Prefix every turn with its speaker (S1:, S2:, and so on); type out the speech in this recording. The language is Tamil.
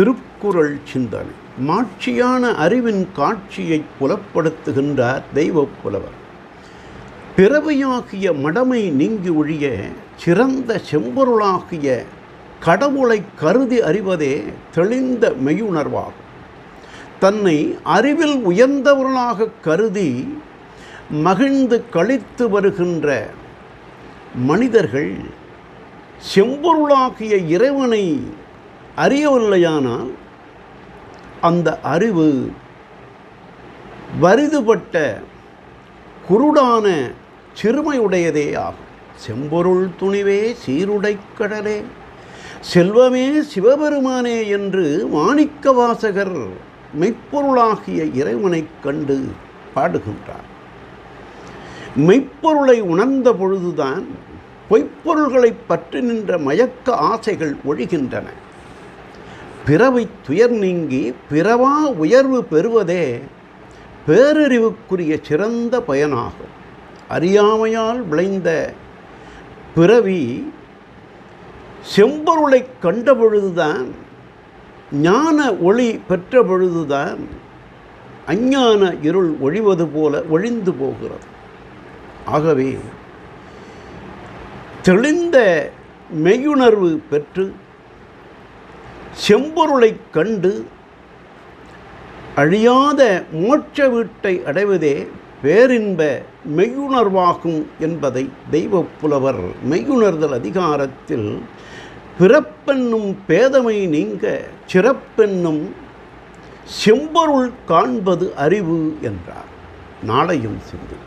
S1: திருக்குறள் சிந்தனை மாட்சியான அறிவின் காட்சியை புலப்படுத்துகின்றார் தெய்வப் புலவர். பிறவியாகிய மடமை நீங்கி ஒழிய சிறந்த செம்பொருளாகிய கடவுளை கருதி அறிவதே தெளிந்த மெய்யுணர்வாகும். தன்னை அறிவில் உயர்ந்தவர்களாக கருதி மகிழ்ந்து கழித்து வருகின்ற மனிதர்கள் செம்பொருளாகிய இறைவனை அறியவில்லையானால் அந்த அறிவு வரிதுபட்ட குருடான சிறுமையுடையதே ஆகும். செம்பொருள் துணிவே சீருடை கடலே செல்வமே சிவபெருமானே என்று மாணிக்க வாசகர் மெய்ப்பொருளாகிய இறைவனைக் கண்டு பாடுகின்றார். மெய்ப்பொருளை உணர்ந்த பொழுதுதான் பொய்ப்பொருள்களை பற்றி நின்ற மயக்க ஆசைகள் ஒழிகின்றன. பிறவை துயர் நீங்கி பிறவா உயர்வு பெறுவதே பேரறிவுக்குரிய சிறந்த பயனாகும். அறியாமையால் விளைந்த பிறவி செம்பொருளை கண்ட பொழுதுதான், ஞான ஒளி பெற்ற பொழுதுதான் அஞ்ஞான இருள் ஒழிவது போல ஒழிந்து போகிறது. ஆகவே தெளிந்த மெய்யுணர்வு பெற்று செம்பொருளை கண்டு அழியாத மோட்ச வீட்டை அடைவதே பேரின்ப மெய்யுணர்வாகும் என்பதை தெய்வப் புலவர் மெய்யுணர்தல் அதிகாரத்தில் பிறப்பென்னும் பேதமை நீங்க சிறப்பென்னும் செம்பொருள் காண்பது அறிவு என்றார். நாளையும் சிந்து.